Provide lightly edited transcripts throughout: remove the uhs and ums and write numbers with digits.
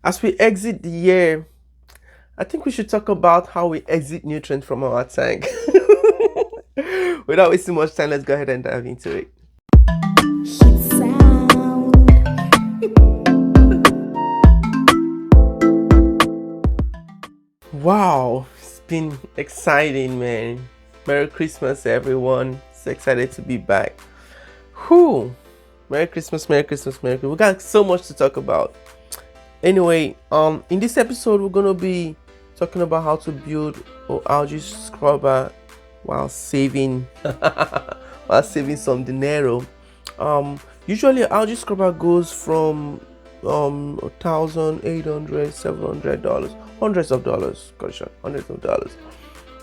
As we exit the year, I think we should talk about how we exit nutrients from our tank. Without wasting much time, let's go ahead and dive into it. Shit sound. Wow, it's been exciting, man. Merry Christmas, everyone. So excited to be back. Whew. Merry Christmas, Merry Christmas, Merry Christmas. We got so much to talk about. Anyway, in this episode, we're gonna be talking about how to build an algae scrubber while saving some dinero. Usually, algae scrubber goes from 1,800, $700, hundreds of dollars. Correction, hundreds of dollars.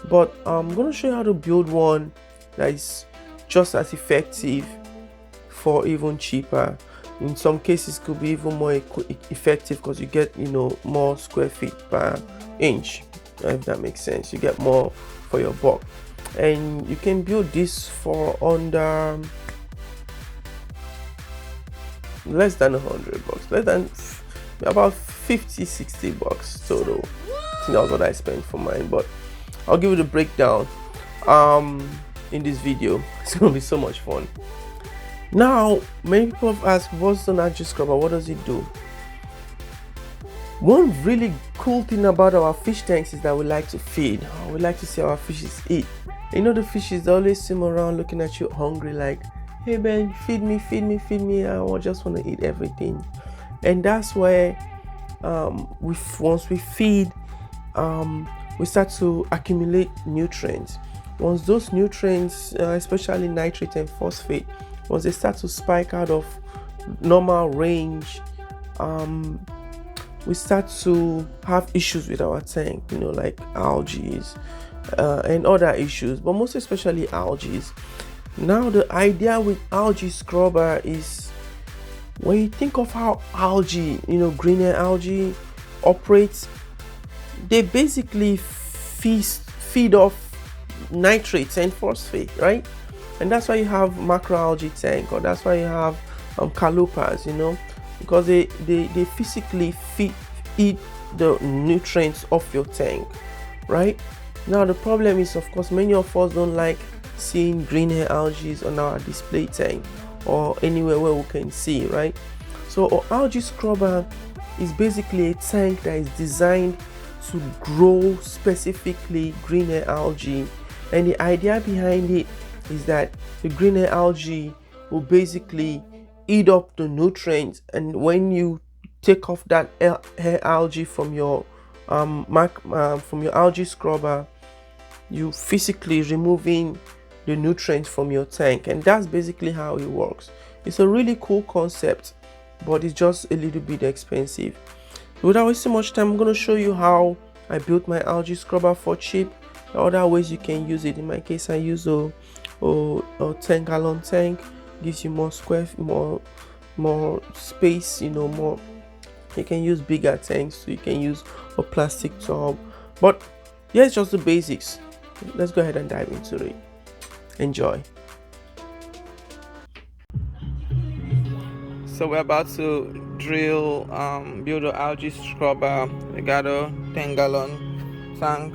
But I'm gonna show you how to build one that is just as effective for even cheaper. In some cases could be even more effective because you get more square feet per inch, if that makes sense. You get more for your buck, and you can build this for under less than $100, less than about 50-60 bucks total. I think that was what I spent for mine, but I'll give you the breakdown in this video. It's gonna be so much fun. Now, many people have asked, what's an algae scrubber? What does it do? One really cool thing about our fish tanks is that we like to feed. We like to see our fishes eat. The fishes always swim around looking at you hungry, like, hey man, feed me, feed me, feed me. I just want to eat everything. And that's where once we feed, we start to accumulate nutrients. Once those nutrients, especially nitrate and phosphate, once they start to spike out of normal range, we start to have issues with our tank, like algae and other issues, but most especially algae. Now, the idea with algae scrubber is, when you think of how algae, greener algae operates, they basically feed off nitrates and phosphate, right? And that's why you have macroalgae tank, or that's why you have calupers, because they physically eat the nutrients off your tank, right? Now the problem is, of course, many of us don't like seeing green hair algae on our display tank or anywhere where we can see, right? So an algae scrubber is basically a tank that is designed to grow specifically green hair algae, and the idea behind it is that the green hair algae will basically eat up the nutrients, and when you take off that hair algae from your algae scrubber, you physically removing the nutrients from your tank, and that's basically how it works. It's a really cool concept, but it's just a little bit expensive. Without wasting much time, I'm going to show you how I built my algae scrubber for cheap. The other ways you can use it. In my case, I use a 10-gallon tank. Gives you more more space, more. You can use bigger tanks, so you can use a plastic tub, but yeah, it's just the basics. Let's go ahead and dive into it. Enjoy. So we're about to drill, build an algae scrubber. We got a 10-gallon tank.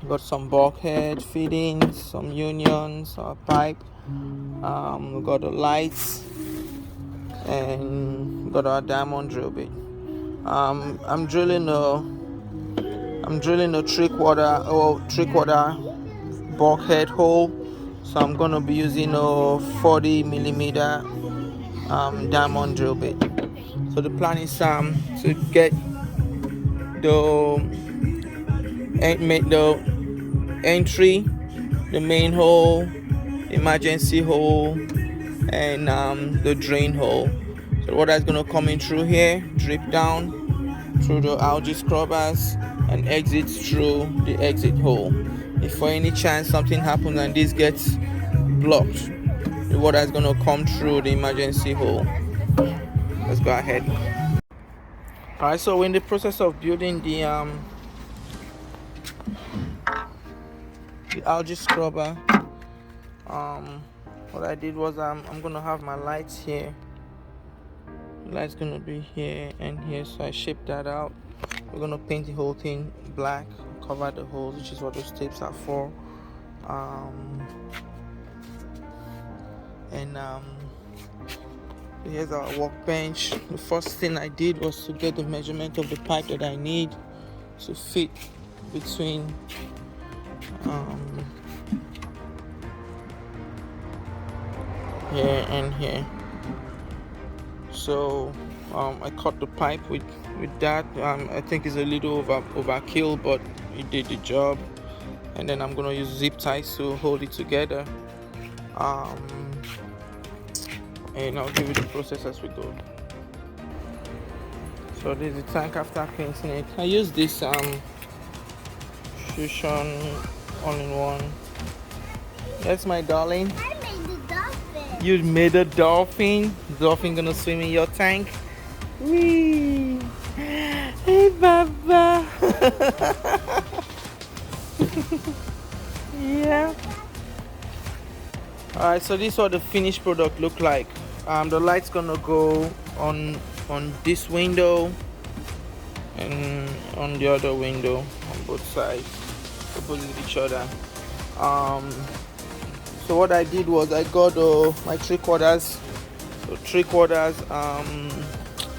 Got some bulkhead fittings, some unions, a pipe. We got the lights, and got our diamond drill bit. I'm drilling a three-quarter bulkhead hole. So I'm gonna be using a 40 millimeter diamond drill bit. So the plan is to get the entry, the main hole, emergency hole, and the drain hole. So water is gonna come in through here, drip down through the algae scrubbers, and exit through the exit hole. If for any chance something happens and this gets blocked, the water is gonna come through the emergency hole. Let's go ahead. Alright, so we're in the process of building the algae scrubber. What I did was I'm gonna have my lights here light's gonna be here and here, so I shaped that out. We're gonna paint the whole thing black, cover the holes, which is what those tapes are for. um, and Here's our workbench. The first thing I did was to get the measurement of the pipe that I need to fit between here and here. So I cut the pipe with that. I think it's a little overkill, but it did the job. And then I'm gonna use zip ties to hold it together. And I'll give you the process as we go. So this is the tank after painting it. I use this Filtration all-in-one. That's my darling. I made the dolphin. You made a dolphin. Dolphin gonna swim in your tank. Wee. Hey, Baba. Yeah. Alright, so this is what the finished product look like. The light's gonna go on this window and on the other window on both sides, opposite each other. So what I did was I got my 3/4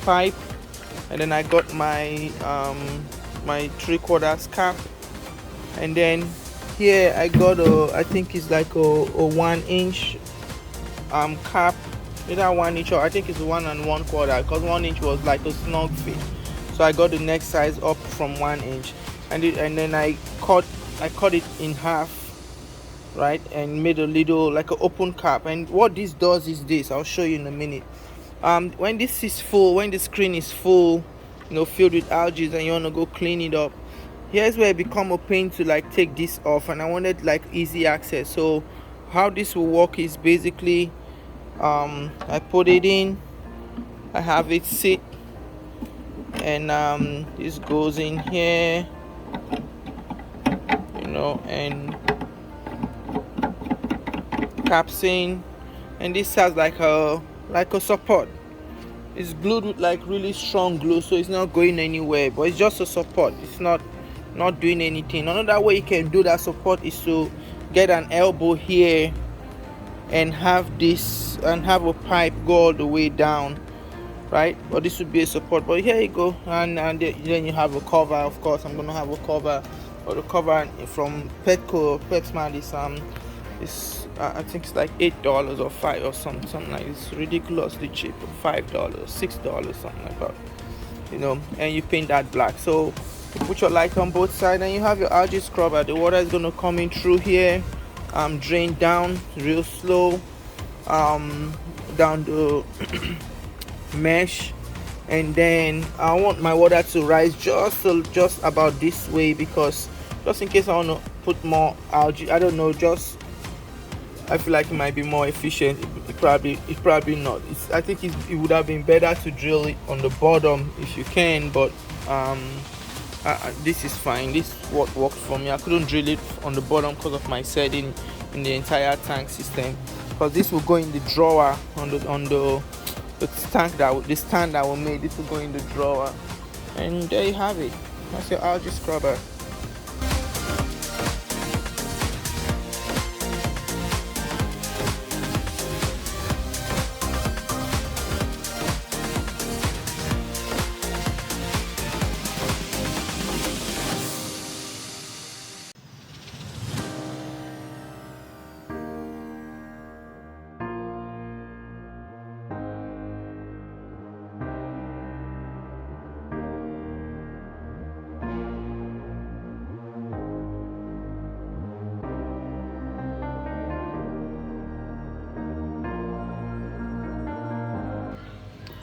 pipe, and then I got my my 3/4 cap, and then here I got I think it's like a 1-inch cap, either 1 inch or I think it's 1 1/4, because 1 inch was like a snug fit. So I got the next size up from 1 inch, and then I cut it in half, right, and made a little like an open cap. And what this does is this, I'll show you in a minute. When this is full, when the screen is full, filled with algae, and you want to go clean it up, here's where it become a pain to like take this off, and I wanted like easy access. So how this will work is basically I put it in, I have it sit, and this goes in here, and caps in, and this has like a support. It's glued with like really strong glue, so it's not going anywhere, but it's just a support. It's not doing anything. Another way you can do that support is to get an elbow here and have a pipe go all the way down, right? But this would be a support. But here you go, and then you have a cover. Of course, I'm gonna have a cover, or the cover from PetSmart is I think it's like $8 or $5 or something like it's ridiculously cheap, $5, $6, something like that, and you paint that black. So you put your light on both sides, and you have your algae scrubber. The water is gonna come in through here, drain down real slow down the mesh, and then I want my water to rise just about this way, because just in case I want to put more algae, I don't know, I feel like it might be more efficient. It probably not. I think it would have been better to drill it on the bottom if you can, but this is fine. This is what worked for me. I couldn't drill it on the bottom because of my setting in the entire tank system, because this will go in the drawer on the stand that we made. This will go in the drawer, and there you have it. That's your algae scrubber.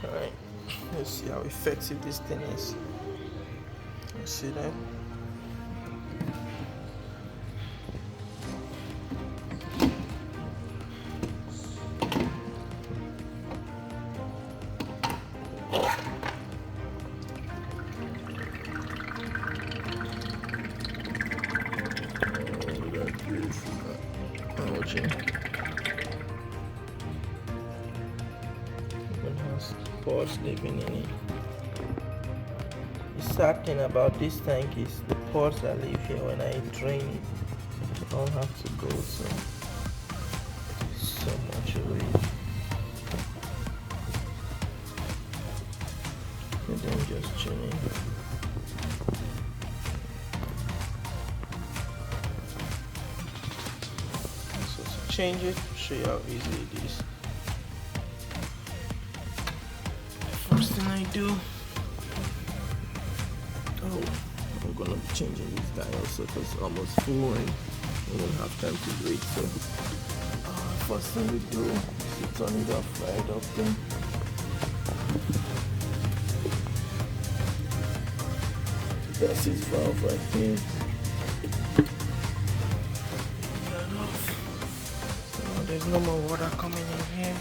Alright, let's see how effective this thing is. Let's see that. what's living in it. The sad thing about this tank is the pods that live here, when I drain it, I don't have to go so much away. And then just tuning. So to change it, show you how easy it is. First thing I do, I'm gonna be changing this guy also because it's almost full and we don't have time to wait. So first thing we do is to turn it off right up there. That's his valve right here. Turn that off. So now there's no more water coming in here.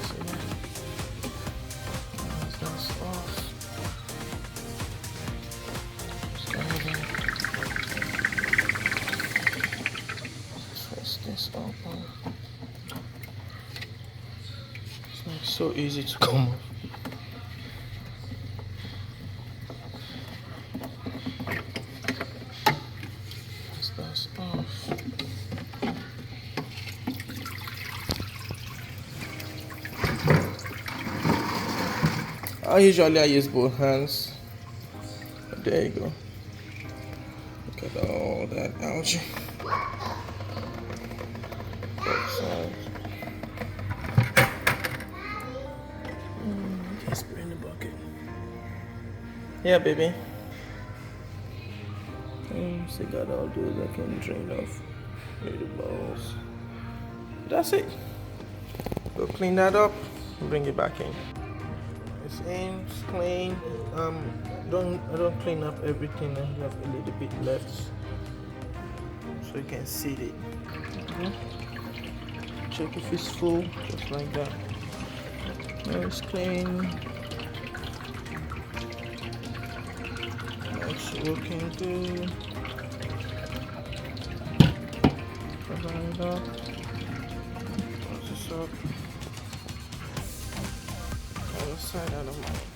See that? That's off. Press this open. It's not so easy to come off. That's off. I use both hands. There you go. Look at all that algae. Both sides. Just spray in the bucket. Yeah, baby. So got all those I can drain off with the balls. That's it. Go clean that up and bring it back in. It's in, it's clean. I don't clean up everything. I have a little bit left, so you can see it. Check if it's full, just like that. Now it's clean. It's working good. Cover it up. Close this up. Other side, I don't mind.